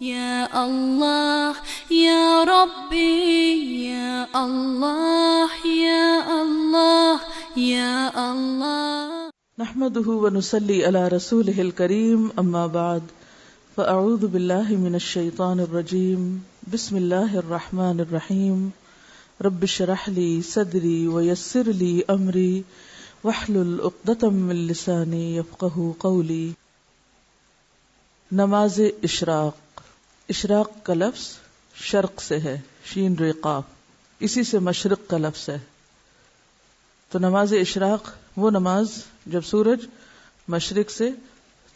یا اللہ یا ربی یا اللہ یا اللہ یا اللہ. نحمده ونصلي على رسوله الكريم اما بعد فاعوذ بالله من الشيطان الرجيم بسم الله الرحمن الرحيم رب اشرح لي صدري ويسر لي امري واحلل عقدة من لساني يفقهوا قولي. نماز اشراق. اشراق کا لفظ شرق سے ہے، شین ر قاف، اسی سے مشرق کا لفظ ہے. تو نماز اشراق وہ نماز جب سورج مشرق سے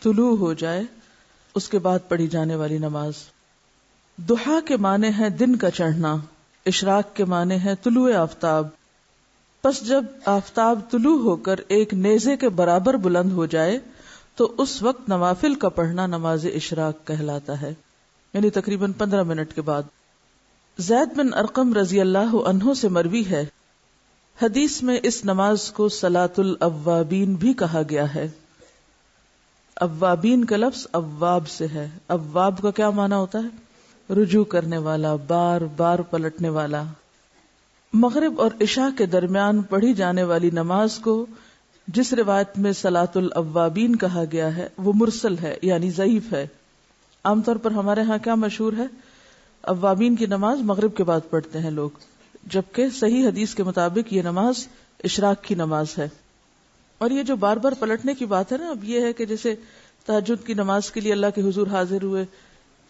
طلوع ہو جائے اس کے بعد پڑھی جانے والی نماز. ضحیٰ کے معنی ہے دن کا چڑھنا، اشراق کے معنی ہے طلوع آفتاب. پس جب آفتاب طلوع ہو کر ایک نیزے کے برابر بلند ہو جائے تو اس وقت نوافل کا پڑھنا نماز اشراق کہلاتا ہے، یعنی تقریباً 15 منٹ کے بعد. زید بن ارقم رضی اللہ عنہ سے مروی ہے، حدیث میں اس نماز کو صلاۃ الاوابین بھی کہا گیا ہے. اوابین کا لفظ اواب سے ہے. اواب کا کیا معنی ہوتا ہے؟ رجوع کرنے والا، بار بار پلٹنے والا. مغرب اور عشاء کے درمیان پڑھی جانے والی نماز کو جس روایت میں صلاۃ الاوابین کہا گیا ہے وہ مرسل ہے، یعنی ضعیف ہے. عام طور پر ہمارے ہاں کیا مشہور ہے؟ اوابین کی نماز مغرب کے بعد پڑھتے ہیں لوگ، جبکہ صحیح حدیث کے مطابق یہ نماز اشراق کی نماز ہے. اور یہ جو بار بار پلٹنے کی بات ہے نا، اب یہ ہے کہ جیسے تہجد کی نماز کے لیے اللہ کے حضور حاضر ہوئے،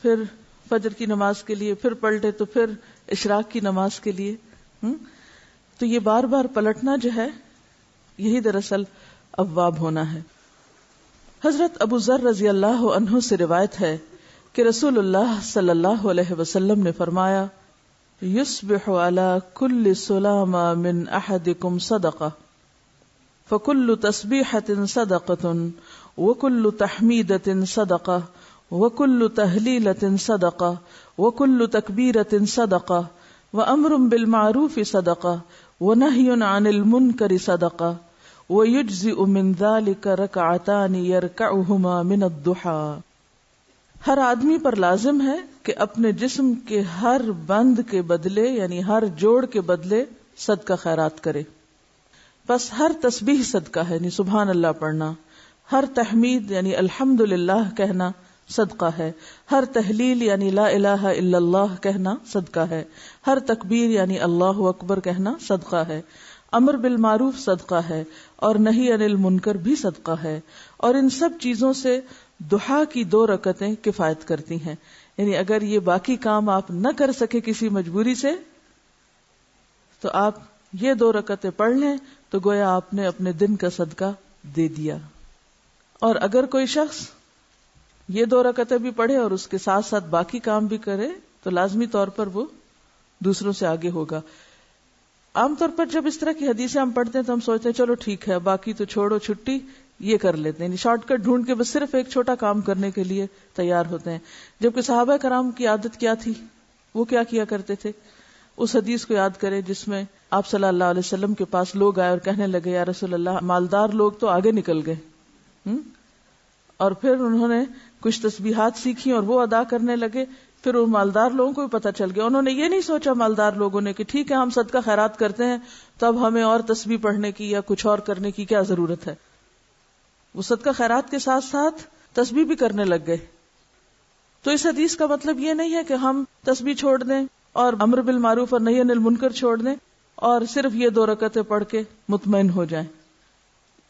پھر فجر کی نماز کے لیے پھر پلٹے، تو پھر اشراق کی نماز کے لیے تو یہ بار بار پلٹنا جو ہے یہی دراصل اواب ہونا ہے. حضرت ابو ذر رضی اللہ عنہ سے روایت ہے کہ رسول اللہ صلی اللہ علیہ وسلم نے فرمایا، یصبح علی کل سلام من احدکم صدقہ فکل تسبیحۃ صدقۃ وکل تحمیدۃ صدقہ وکل تہلیلۃ صدقہ وکل تکبیرۃ صدقہ وامر بالمعروف صدقہ ونہی عن المنکر صدقہ ویجزئ من ذلک رکعتان یرکعہما من الضحیٰ. ہر آدمی پر لازم ہے کہ اپنے جسم کے ہر بند کے بدلے، یعنی ہر جوڑ کے بدلے صدقہ خیرات کرے. بس ہر تسبیح صدقہ ہے، یعنی سبحان اللہ پڑھنا. ہر تحمید یعنی الحمدللہ کہنا صدقہ ہے. ہر تحلیل یعنی لا الہ الا اللہ کہنا صدقہ ہے. ہر تکبیر یعنی اللہ اکبر کہنا صدقہ ہے. امر بالمعروف صدقہ ہے اور نہی عن المنکر بھی صدقہ ہے. اور ان سب چیزوں سے ضحیٰ کی 2 رکعتیں کفایت کرتی ہیں. یعنی اگر یہ باقی کام آپ نہ کر سکے کسی مجبوری سے تو آپ یہ 2 رکعتیں پڑھ لیں تو گویا آپ نے اپنے دن کا صدقہ دے دیا. اور اگر کوئی شخص یہ 2 رکعتیں بھی پڑھے اور اس کے ساتھ ساتھ باقی کام بھی کرے تو لازمی طور پر وہ دوسروں سے آگے ہوگا. عام طور پر جب اس طرح کی حدیثیں ہم پڑھتے ہیں تو ہم سوچتے ہیں چلو ٹھیک ہے، باقی تو چھوڑو، چھٹی یہ کر لیتے ہیں، شارٹ کٹ ڈھونڈ کے بس صرف ایک چھوٹا کام کرنے کے لیے تیار ہوتے ہیں. جبکہ صحابہ کرام کی عادت کیا تھی؟ وہ کیا کیا کرتے تھے؟ اس حدیث کو یاد کریں جس میں آپ صلی اللہ علیہ وسلم کے پاس لوگ آئے اور کہنے لگے، یا رسول اللہ، مالدار لوگ تو آگے نکل گئے. اور پھر انہوں نے کچھ تسبیحات سیکھی اور وہ ادا کرنے لگے. پھر ان مالدار لوگوں کو بھی پتہ چل گیا. انہوں نے یہ نہیں سوچا مالدار لوگوں نے کہ ٹھیک ہے ہم صدقہ خیرات کرتے ہیں تو اب ہمیں اور تسبیح پڑھنے کی یا کچھ اور کرنے کی کیا ضرورت ہے. وہ صدقہ خیرات کے ساتھ ساتھ تسبیح بھی کرنے لگ گئے. تو اس حدیث کا مطلب یہ نہیں ہے کہ ہم تسبیح چھوڑ دیں اور امر بالمعروف اور نہی عن المنکر چھوڑ دیں اور صرف یہ 2 رکعتیں پڑھ کے مطمئن ہو جائیں.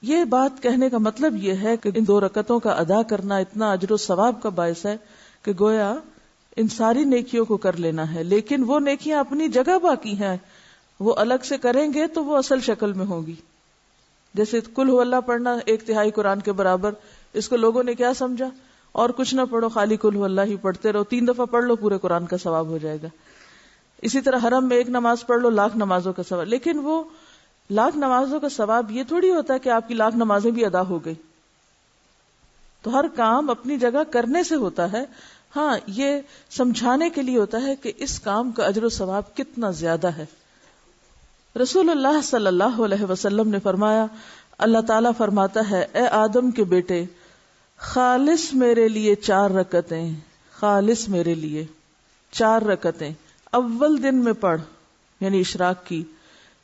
یہ بات کہنے کا مطلب یہ ہے کہ ان 2 رکعتوں کا ادا کرنا اتنا اجر و ثواب کا باعث ہے کہ گویا ان ساری نیکیوں کو کر لینا ہے. لیکن وہ نیکیاں اپنی جگہ باقی ہیں، وہ الگ سے کریں گے تو وہ اصل شکل میں ہوگی. جیسے قل هو اللہ پڑھنا 1/3 قرآن کے برابر، اس کو لوگوں نے کیا سمجھا؟ اور کچھ نہ پڑھو، خالی قل هو اللہ ہی پڑھتے رہو، 3 دفعہ پڑھ لو پورے قرآن کا ثواب ہو جائے گا. اسی طرح حرم میں 1 نماز پڑھ لو، 1,00,000 نمازوں کا ثواب. لیکن وہ 1,00,000 نمازوں کا ثواب یہ تھوڑی ہوتا ہے کہ آپ کی 1,00,000 نمازیں بھی ادا ہو گئی. تو ہر کام اپنی جگہ کرنے سے ہوتا ہے. ہاں، یہ سمجھانے کے لیے ہوتا ہے کہ اس کام کا اجر و ثواب کتنا زیادہ ہے. رسول اللہ صلی اللہ علیہ وسلم نے فرمایا، اللہ تعالیٰ فرماتا ہے، اے آدم کے بیٹے، خالص میرے لیے 4 رکعتیں، خالص میرے لیے. 4 رکعتیں اول دن میں پڑھ یعنی اشراق کی.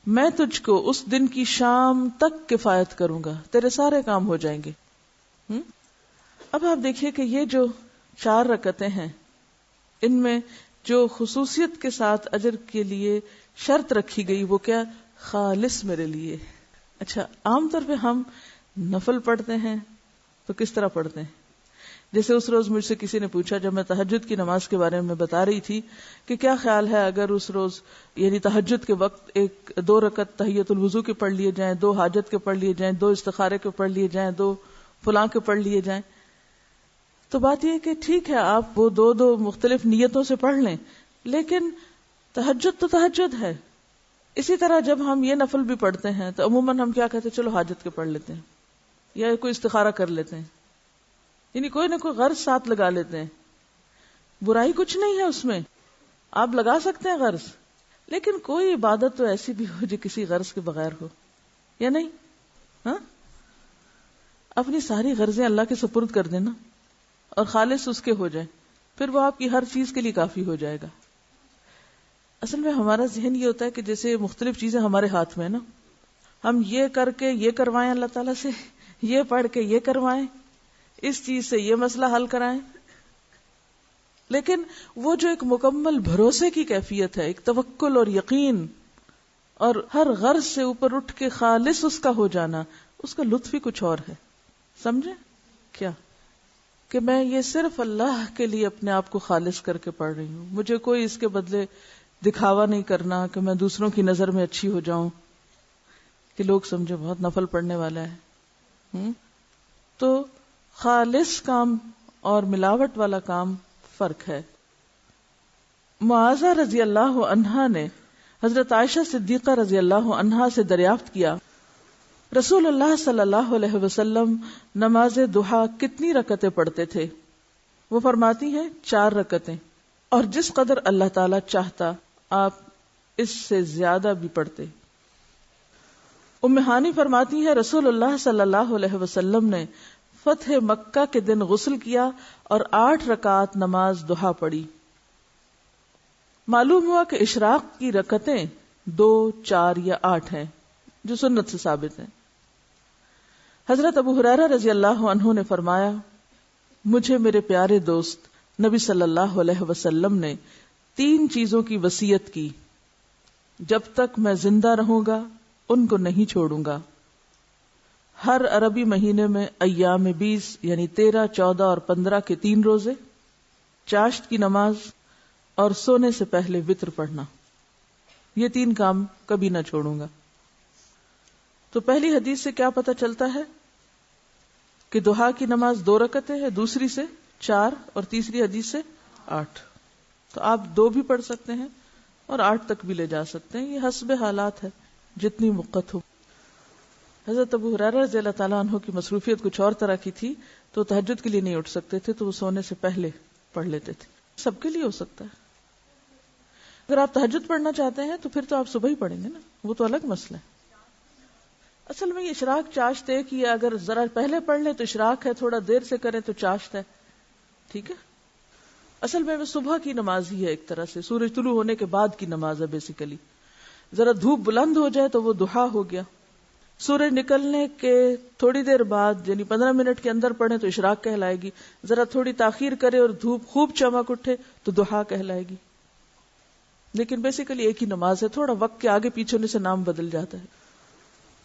میں تجھ کو اس دن کی شام تک کفایت کروں گا, تیرے سارے کام ہو جائیں گے. اب آپ دیکھیے کہ یہ جو 4 رکعتیں ہیں ان میں جو خصوصیت کے ساتھ اجر کے لیے شرط رکھی گئی وہ کیا؟ خالص میرے لیے. اچھا, عام طور پہ ہم نفل پڑھتے ہیں تو کس طرح پڑھتے ہیں؟ جیسے اس روز مجھ سے کسی نے پوچھا جب میں تہجد کی نماز کے بارے میں بتا رہی تھی کہ کیا خیال ہے اگر اس روز یعنی تہجد کے وقت 2 رکعت تحیۃ الوضو کے پڑھ لیے جائیں, 2 حاجت کے پڑھ لیے جائیں, 2 استخارے کے پڑھ لیے جائیں, 2 فلاں کے پڑھ لیے جائیں. تو بات یہ ہے کہ ٹھیک ہے آپ وہ 2 مختلف نیتوں سے پڑھ لیں, لیکن تہجد تو تہجد ہے. اسی طرح جب ہم یہ نفل بھی پڑھتے ہیں تو عموماً ہم کیا کہتے ہیں, چلو حاجت کے پڑھ لیتے ہیں یا کوئی استخارہ کر لیتے ہیں, یعنی کوئی نہ کوئی غرض ساتھ لگا لیتے ہیں. برائی کچھ نہیں ہے اس میں, آپ لگا سکتے ہیں غرض, لیکن کوئی عبادت تو ایسی بھی ہو جو کسی غرض کے بغیر ہو, یا نہیں؟ ہاں, اپنی ساری غرضیں اللہ کے سپرد کر دینا اور خالص اس کے ہو جائیں, پھر وہ آپ کی ہر چیز کے لیے کافی ہو جائے گا. اصل میں ہمارا ذہن یہ ہوتا ہے کہ جیسے مختلف چیزیں ہمارے ہاتھ میں نا, ہم یہ کر کے یہ کروائیں اللہ تعالیٰ سے, یہ پڑھ کے یہ کروائیں, اس چیز سے یہ مسئلہ حل کرائیں. لیکن وہ جو ایک مکمل بھروسے کی کیفیت ہے, ایک توکل اور یقین اور ہر غرض سے اوپر اٹھ کے خالص اس کا ہو جانا, اس کا لطف ہی کچھ اور ہے. سمجھے کیا؟ کہ میں یہ صرف اللہ کے لیے اپنے آپ کو خالص کر کے پڑھ رہی ہوں, مجھے کوئی اس کے بدلے دکھاوا نہیں کرنا کہ میں دوسروں کی نظر میں اچھی ہو جاؤں, کہ لوگ سمجھے بہت نفل پڑھنے والا ہے. تو خالص کام اور ملاوٹ والا کام فرق ہے. معاذہ رضی اللہ عنہا نے حضرت عائشہ صدیقہ رضی اللہ عنہا سے دریافت کیا, رسول اللہ صلی اللہ علیہ وسلم نماز ضحیٰ کتنی رکعتیں پڑھتے تھے؟ وہ فرماتی ہیں 4 رکعتیں, اور جس قدر اللہ تعالی چاہتا آپ اس سے زیادہ بھی پڑھتے. ام ہانی فرماتی ہے رسول اللہ صلی اللہ علیہ وسلم نے فتح مکہ کے دن غسل کیا اور 8 رکعات نماز ضحیٰ پڑھی. معلوم ہوا کہ اشراق کی رکعتیں 2, 4 یا 8 ہیں جو سنت سے ثابت ہیں. حضرت ابو ہریرہ رضی اللہ عنہ نے فرمایا, مجھے میرے پیارے دوست نبی صلی اللہ علیہ وسلم نے 3 چیزوں کی وصیت کی, جب تک میں زندہ رہوں گا ان کو نہیں چھوڑوں گا. ہر عربی مہینے میں ایام 20 یعنی 13, 14 اور 15 کے 3 روزے, چاشت کی نماز اور سونے سے پہلے وتر پڑھنا. یہ 3 کام کبھی نہ چھوڑوں گا. تو پہلی حدیث سے کیا پتہ چلتا ہے کہ ضحیٰ کی نماز 2 رکعتیں ہے, دوسری سے 4 اور تیسری حدیث سے 8. تو آپ 2 بھی پڑھ سکتے ہیں اور 8 تک بھی لے جا سکتے ہیں, یہ حسب حالات ہے جتنی وقت ہو. حضرت ابو ہریرہ رضی اللہ تعالیٰ عنہ کی مصروفیت کچھ اور طرح کی تھی, تو تہجد کے لیے نہیں اٹھ سکتے تھے تو وہ سونے سے پہلے پڑھ لیتے تھے. سب کے لیے ہو سکتا ہے. اگر آپ تہجد پڑھنا چاہتے ہیں تو پھر تو آپ صبح ہی پڑھیں گے نا, وہ تو الگ مسئلہ ہے. اصل میں یہ اشراق چاشت ایک ہی ہے, اگر ذرا پہلے پڑھ لیں تو اشراق ہے, تھوڑا دیر سے کریں تو چاشت ہے. ٹھیک ہے, اصل میں وہ صبح کی نماز ہی ہے, ایک طرح سے سورج طلوع ہونے کے بعد کی نماز ہے بیسیکلی. ذرا دھوپ بلند ہو جائے تو وہ ضحیٰ ہو گیا. سورج نکلنے کے تھوڑی دیر بعد یعنی 15 منٹ کے اندر پڑھیں تو اشراق کہلائے گی, ذرا تھوڑی تاخیر کرے اور دھوپ خوب چمک اٹھے تو ضحیٰ کہلائے گی. لیکن بیسیکلی ایک ہی نماز ہے, تھوڑا وقت کے آگے پیچھے ہونے سے نام بدل جاتا ہے.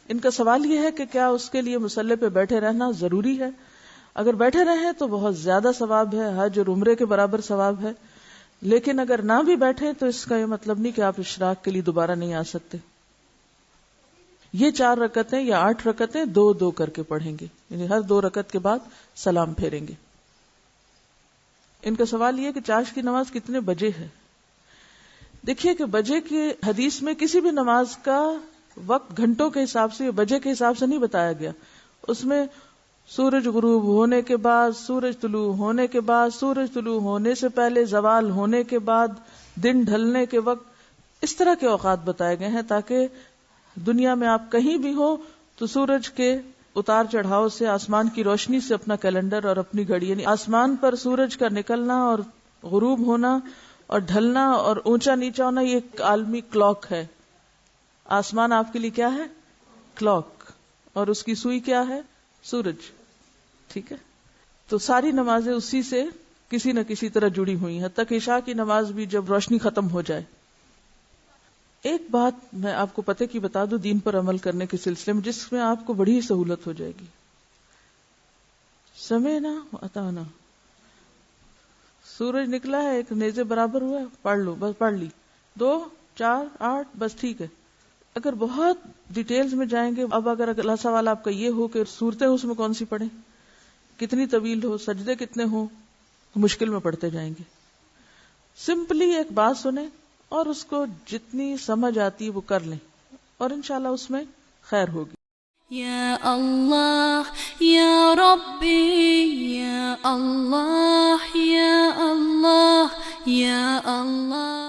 ان کا سوال یہ ہے کہ کیا اس کے لیے مصلی پہ بیٹھے رہنا ضروری ہے؟ اگر بیٹھے رہیں تو بہت زیادہ ثواب ہے, حج اور عمرے کے برابر ثواب ہے. لیکن اگر نہ بھی بیٹھیں تو اس کا یہ مطلب نہیں کہ آپ اشراق کے لیے دوبارہ نہیں آ سکتے. یہ 4 رکعتیں یا 8 رکعتیں 2-2 کر کے پڑھیں گے, یعنی ہر 2 رکعت کے بعد سلام پھیریں گے. ان کا سوال یہ ہے کہ چاشت کی نماز کتنے بجے ہے؟ دیکھیے کہ بجے کی حدیث میں کسی بھی نماز کا وقت گھنٹوں کے حساب سے, بجے کے حساب سے نہیں بتایا گیا. اس میں سورج غروب ہونے کے بعد, سورج طلوع ہونے کے بعد, سورج طلوع ہونے سے پہلے, زوال ہونے کے بعد, دن ڈھلنے کے وقت, اس طرح کے اوقات بتائے گئے ہیں تاکہ دنیا میں آپ کہیں بھی ہو تو سورج کے اتار چڑھاؤ سے, آسمان کی روشنی سے اپنا کیلنڈر اور اپنی گھڑی, یعنی آسمان پر سورج کا نکلنا اور غروب ہونا اور ڈھلنا اور اونچا نیچا ہونا یہ ایک عالمی کلاک ہے. آسمان آپ کے لیے کیا ہے؟ کلاک. اور اس کی سوئی کیا ہے؟ سورج. ٹھیک ہے. تو ساری نمازیں اسی سے کسی نہ کسی طرح جڑی ہوئی ہیں، حتیٰ کہ عشاء کی نماز بھی جب روشنی ختم ہو جائے. ایک بات میں آپ کو پتہ کی بتا دوں دین پر عمل کرنے کے سلسلے میں، جس میں آپ کو بڑی سہولت ہو جائے گی. سمعنا واتعنا. سورج نکلا ہے، ایک نیزے برابر ہوا ہے، پڑھ لو، بس پڑھ لی. 2 4 8 بس ٹھیک ہے. اگر بہت ڈیٹیلز میں جائیں گے، اب اگر اگلا سوال آپ کا یہ ہو کہ صورتیں اس میں کون سی پڑھیں، کتنی طویل ہو، سجدے کتنے ہوں، مشکل میں پڑھتے جائیں گے. سمپلی ایک بات سنیں اور اس کو جتنی سمجھ آتی ہے وہ کر لیں، اور انشاءاللہ اس میں خیر ہوگی. یا اللہ یا ربی یا اللہ یا اللہ یا اللہ.